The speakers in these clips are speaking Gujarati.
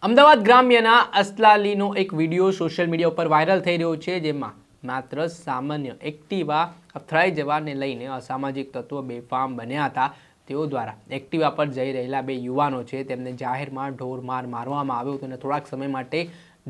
અમદાવાદ ગ્રામ્યના અસલાલીનો એક વિડીયો સોશિયલ મીડિયા ઉપર વાયરલ થઈ રહ્યો છે, જેમાં માત્ર સામાન્ય એક્ટિવા અથડાઈ જવાને લઈને અસામાજિક તત્વો બેફામ બન્યા હતા. તેઓ દ્વારા એક્ટિવા પર જઈ રહેલા બે યુવાનો છે તેમને જાહેરમાં ઢોરમાર મારવામાં આવ્યું હતું અને થોડાક સમય માટે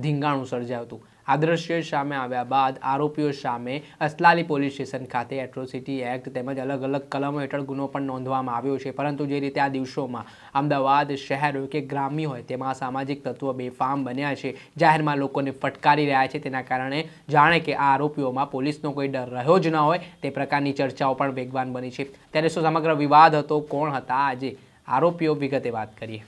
ધીંગાણું સર્જાયું હતું. આ દ્રશ્ય સામે આવ્યા બાદ આરોપીઓ સામે અસલાલી પોલીસ સ્ટેશન ખાતે એટ્રોસિટી એક્ટ તેમજ અલગ અલગ કલમો હેઠળ ગુનો પણ નોંધવામાં આવ્યો છે. પરંતુ જે રીતે આ દિવસોમાં અમદાવાદ શહેર હોય કે ગ્રામ્ય હોય તેમાં સામાજિક તત્વો બેફામ બન્યા છે, જાહેરમાં લોકોને ફટકારી રહ્યા છે, તેના કારણે જાણે કે આ આરોપીઓમાં પોલીસનો કોઈ ડર રહ્યો જ ન હોય તે પ્રકારની ચર્ચાઓ પણ વેગવાન બની છે. ત્યારે શું સમગ્ર વિવાદ હતો, કોણ હતા આજે આરોપીઓ, વિગતે વાત કરીએ.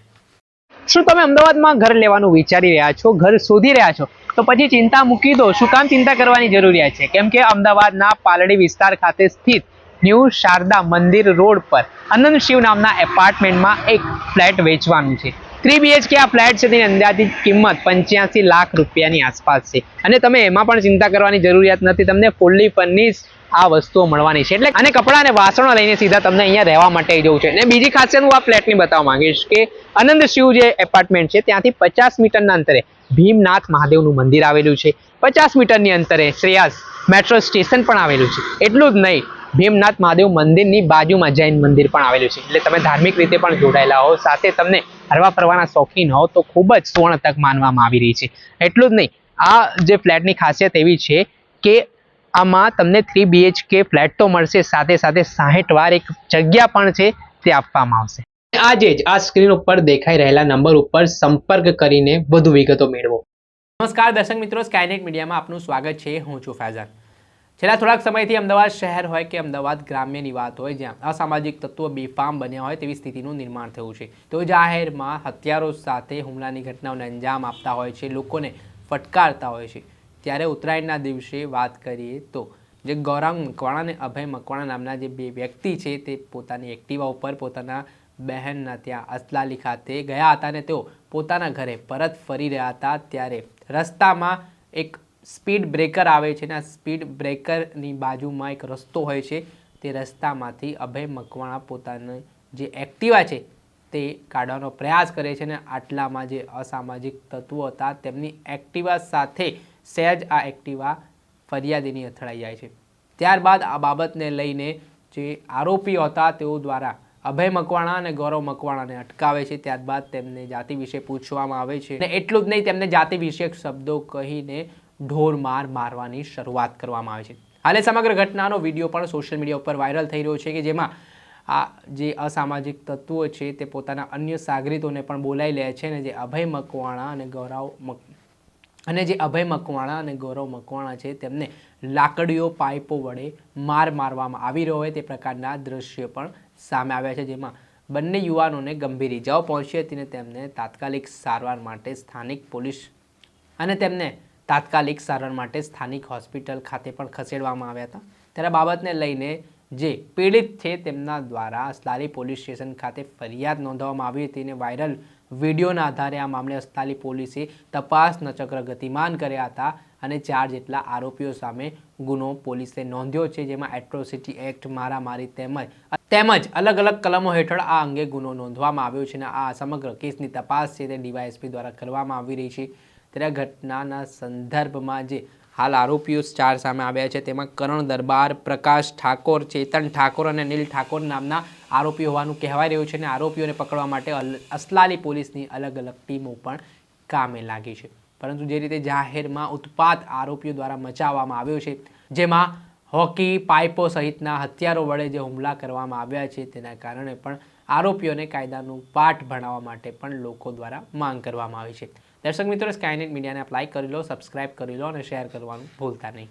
શું તમે અમદાવાદમાં ઘર લેવાનું વિચારી રહ્યા છો, ઘર શોધી રહ્યા છો, તો પછી ચિંતા મૂકી દો. શું કામ ચિંતા કરવાની જરૂરિયાત છે? કેમ કે અમદાવાદના પાલડી વિસ્તાર ખાતે સ્થિત ન્યૂ શારદા મંદિર રોડ પર આનંદ શિવ નામના એપાર્ટમેન્ટમાં એક ફ્લેટ વેચવાનું છે. 3 BHK આ ફ્લેટ છે, તેની અંદાજિત કિંમત 85 લાખ રૂપિયાની આસપાસ છે. અને તમે એમાં પણ ચિંતા કરવાની જરૂરિયાત નથી, તમને ફૂલ્લી ફર્નિશ આ વસ્તુઓ મળવાની છે. એટલે અને કપડાં અને વાસણો લઈને સીધા તમને અહીંયા રહેવા માટે જવું છે. અને બીજી ખાસિયત હું આ ફ્લેટની બતાવવા માંગીશ કે આનંદ શિવ જે એપાર્ટમેન્ટ છે ત્યાંથી 50 મીટરના અંતરે ભીમનાથ મહાદેવનું મંદિર આવેલું છે. 50 મીટરની અંતરે શ્રેયાસ મેટ્રો સ્ટેશન પણ આવેલું છે. એટલું જ નહીં, ભીમનાથ મહાદેવ મંદિરની બાજુમાં જૈન મંદિર પણ આવેલું છે. એટલે તમે ધાર્મિક રીતે પણ જોડાયેલા હો, સાથે તમને હરવા ફરવાના શોખીન હો તો ખૂબ જ સુવર્ણ તક માનવામાં આવી રહી છે. એટલું જ નહીં, આ જે ફ્લેટની ખાસિયત એવી છે કે આમાં તમને 3 BHK ફ્લેટ તો મળશે, સાથે સાથે 60 વાર એક જગ્યા પણ છે તે આપવામાં આવશે. આજે જ આ સ્ક્રીન ઉપર દેખાઈ રહેલા નંબર ઉપર સંપર્ક કરીને વધુ વિગતો મેળવો. નમસ્કાર દર્શક મિત્રો, સ્કાયનેટ મીડિયામાં આપનું સ્વાગત છે. હું છું ફૈઝાન. છેલ્લા થોડાક સમયથી અમદાવાદ શહેર હોય કે અમદાવાદ ગ્રામ્યની વાત હોય, જ્યાં અસામાજિક તત્વો બેફામ બન્યા હોય તેવી સ્થિતિનું નિર્માણ થયું છે. તો જાહેરમાં હથિયારો સાથે હુમલાની ઘટનાઓને અંજામ આપતા હોય છે, લોકોને ફટકારતા હોય છે. ત્યારે ઉત્તરાયણના દિવસે વાત કરીએ તો જે ગૌરાંગ મકવાણા અને અભય મકવાણા નામના જે બે વ્યક્તિ છે તે પોતાની એક્ટિવા ઉપર પોતાના બહેનના ત્યાં અસલાલી ખાતે ગયા હતા અને તેઓ પોતાના ઘરે પરત ફરી રહ્યા હતા. ત્યારે રસ્તામાં એક સ્પીડ બ્રેકર આવે છે અને આ સ્પીડ બ્રેકરની બાજુમાં એક રસ્તો હોય છે. તે રસ્તામાંથી અભય મકવાણા પોતાની જે એક્ટિવા છે તે કાઢવાનો પ્રયાસ કરે છે અને આટલામાં જે અસામાજિક તત્વો હતા તેમની એક્ટિવા સાથે સહેજ આ એક્ટિવા ફરિયાદીની અથડાઈ જાય છે. ત્યારબાદ આ બાબતને લઈને જે આરોપીઓ હતા તેઓ દ્વારા અભય મકવાણા અને ગૌરવ મકવાણાને અટકાવે છે. ત્યારબાદ તેમને જાતિ વિશે પૂછવામાં આવે છે અને એટલું જ નહીં, તેમને જાતિ વિષયક શબ્દો કહીને ઢોરમાર મારવાની શરૂઆત કરવામાં આવે છે. હાલે સમગ્ર ઘટનાનો વિડીયો પણ સોશિયલ મીડિયા ઉપર વાયરલ થઈ રહ્યો છે કે જેમાં આ જે અસામાજિક તત્વો છે તે પોતાના અન્ય સાગરીતોને પણ બોલાવી લે છે અને જે અભય મકવાણા અને ગૌરવ મકવાણા છે તેમને લાકડીઓ પાઇપો વડે મારવામાં આવી રહ્યો હોય તે પ્રકારના દ્રશ્ય પણ સામે આવ્યા છે, જેમાં બંને યુવાનોને ગંભીર ઇજાઓ પહોંચી હતી અને તેમને તાત્કાલિક સારવાર માટે સ્થાનિક હોસ્પિટલ ખાતે પણ ખસેડવામાં આવ્યા હતા. ત્યારે બાબતને લઈને જે પીડિત છે તેમના દ્વારા અસલાલી પોલીસ સ્ટેશન ખાતે ફરિયાદ નોંધવામાં આવી હતી અને વાયરલ વિડીયોના આધારે આ મામલે અસલાલી પોલીસે તપાસના ચક્ર ગતિમાન કર્યા હતા અને 4 જેટલા આરોપીઓ સામે ગુનો પોલીસે નોંધ્યો છે, જેમાં એટ્રોસિટી એક્ટ, મારામારી તેમજ અલગ અલગ કલમો હેઠળ આ અંગે ગુનો નોંધવામાં આવ્યો છે અને આ સમગ્ર કેસની તપાસ છે તે DYSP દ્વારા કરવામાં આવી રહી છે. ત્યારે ઘટનાના સંદર્ભમાં જે હાલ આરોપીઓ 4 સામે આવ્યા છે તેમાં કરણ દરબાર, પ્રકાશ ઠાકોર, ચેતન ઠાકોર અને નીલ ઠાકોર નામના આરોપીઓ હોવાનું કહેવાય રહ્યું છે અને આરોપીઓને પકડવા માટે અસલાલી પોલીસની અલગ અલગ ટીમો પણ કામે લાગી છે. પરંતુ જે રીતે જાહેરમાં ઉત્પાત આરોપીઓ દ્વારા મચાવવામાં આવ્યો છે, જેમાં હોકી, પાઇપો સહિતના હથિયારો વડે જે હુમલા કરવામાં આવ્યા છે, તેના કારણે પણ આરોપીઓને કાયદાનું પાઠ ભણાવવા માટે પણ લોકો દ્વારા માંગ કરવામાં આવી છે. દર્શક મિત્રો, સ્કાયનેટ મીડિયાને લાઈક કરી લો, સબસ્ક્રાઇબ કરી લો અને શેર કરવાનું ભૂલતા નહીં.